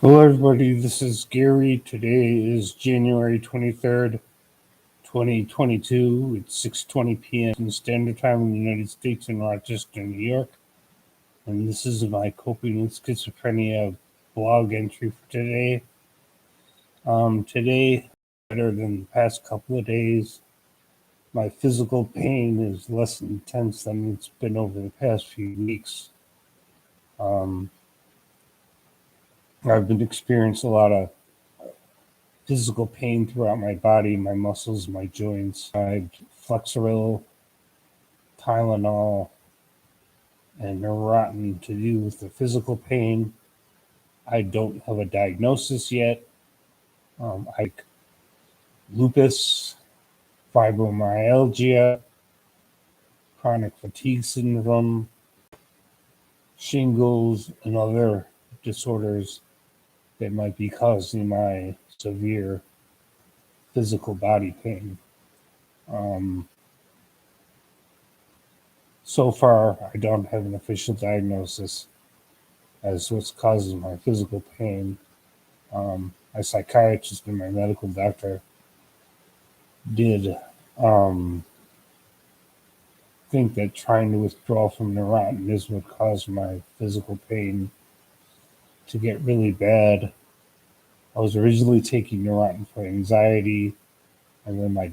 Hello, everybody. This is Gary. Today is January 23rd, 2022. It's 6:20 p.m. Standard Time in the United States in Rochester, New York. And this is my Coping with Schizophrenia blog entry for today. Today, better than the past couple of days. My physical pain is less intense than it's been over the past few weeks. I've been experiencing a lot of physical pain throughout my body, my muscles, my joints. I had Flexeril, Tylenol, and Neurontin to do with the physical pain. I don't have a diagnosis yet. I lupus, fibromyalgia, chronic fatigue syndrome, shingles, and other disorders that might be causing my severe physical body pain. So far, I don't have an official diagnosis as what's causing my physical pain. My psychiatrist and my medical doctor did think that trying to withdraw from Neurontin is what caused my physical pain to get really bad. I was originally taking Neurontin for anxiety, and then my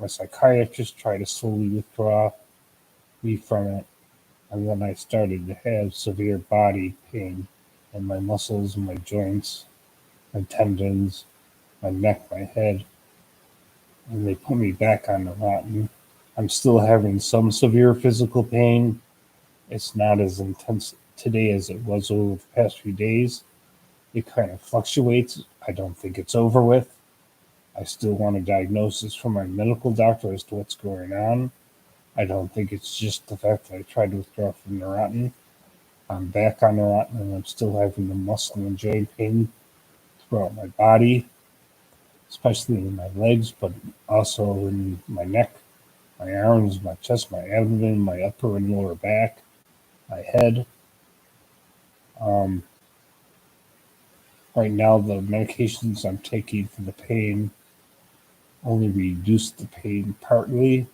psychiatrist, tried to slowly withdraw me from it, and then I started to have severe body pain in my muscles, my joints, my tendons, my neck, my head, and they put me back on Neurontin. I'm still having some severe physical pain. It's not as intense today as it was over the past few days. It kind of fluctuates. I don't think it's over with. I still want a diagnosis from my medical doctor as to what's going on. I don't think it's just the fact that I tried to withdraw from Neurontin. I'm back on Neurontin and I'm still having the muscle and joint pain throughout my body, especially in my legs, but also in my neck, my arms, my chest, my abdomen, my upper and lower back, my head. Right now, the medications I'm taking for the pain only reduce the pain partly.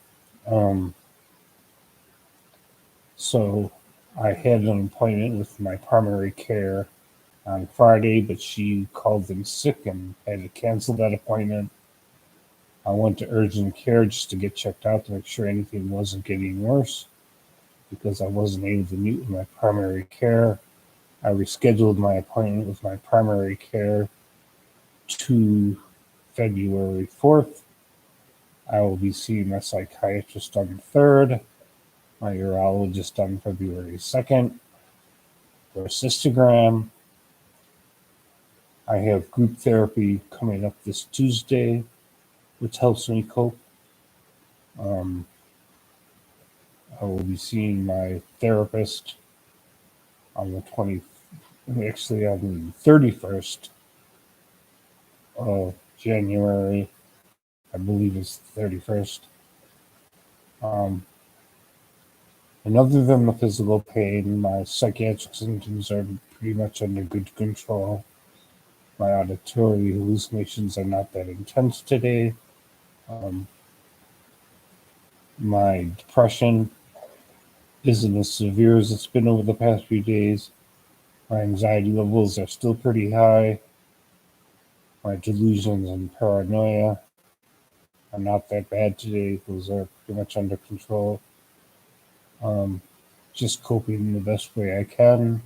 So I had an appointment with my primary care on Friday, but she called in sick and had to cancel that appointment. I went to urgent care just to get checked out to make sure anything wasn't getting worse because I wasn't able to meet with my primary care. I rescheduled my appointment with my primary care to February 4th. I will be seeing my psychiatrist on the 3rd, my urologist on February 2nd, for a cystogram. I have group therapy coming up this Tuesday, which helps me cope. I will be seeing my therapist on the 31st of January. I believe it's the 31st. And other than the physical pain, my psychiatric symptoms are pretty much under good control. My auditory hallucinations are not that intense today. My depression isn't as severe as it's been over the past few days. My anxiety levels are still pretty high. My delusions and paranoia are not that bad today. Those are pretty much under control. Just coping the best way I can.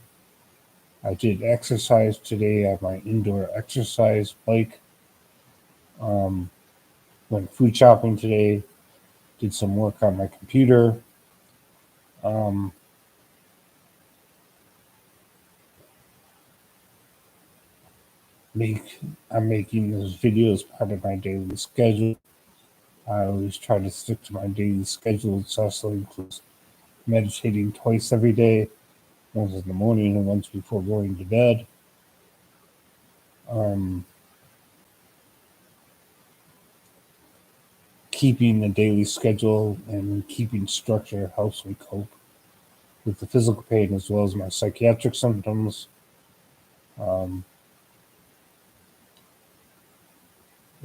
I did exercise today on my indoor exercise bike. Went food shopping today. Did some work on my computer. I'm making this video as part of my daily schedule. I always try to stick to my daily schedule. It also includes meditating twice every day, once in the morning and once before going to bed. Keeping the daily schedule and keeping structure helps me cope with the physical pain as well as my psychiatric symptoms.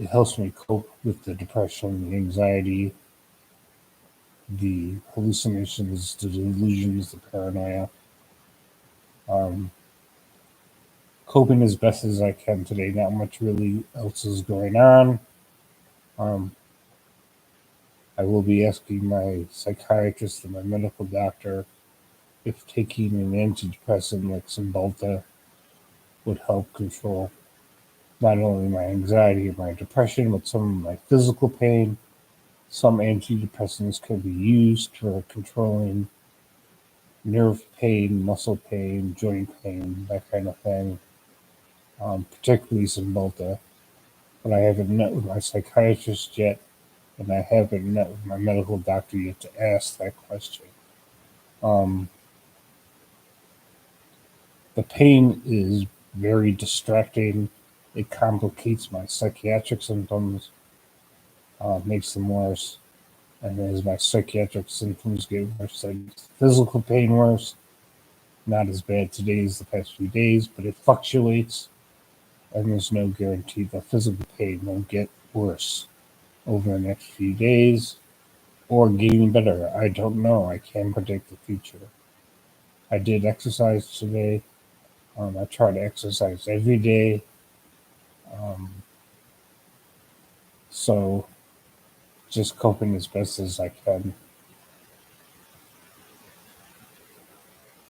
It helps me cope with the depression, the anxiety, the hallucinations, the delusions, the paranoia. Um, Coping as best as I can today. Not much really else is going on. Um, I will be asking my psychiatrist and my medical doctor if taking an antidepressant like Cymbalta would help control not only my anxiety and my depression, but some of my physical pain. Some antidepressants can be used for controlling nerve pain, muscle pain, joint pain, that kind of thing, particularly Cymbalta. But I haven't met with my psychiatrist yet, and I haven't met with my medical doctor yet to ask that question. Um, the pain is very distracting. It complicates my psychiatric symptoms, makes them worse. And as my psychiatric symptoms get worse, I make physical pain worse. Not as bad today as the past few days, but it fluctuates, and there's no guarantee that physical pain won't get worse over the next few days or getting better. I don't know. I can't predict the future. I did exercise today. I try to exercise every day. Um, so just coping as best as I can.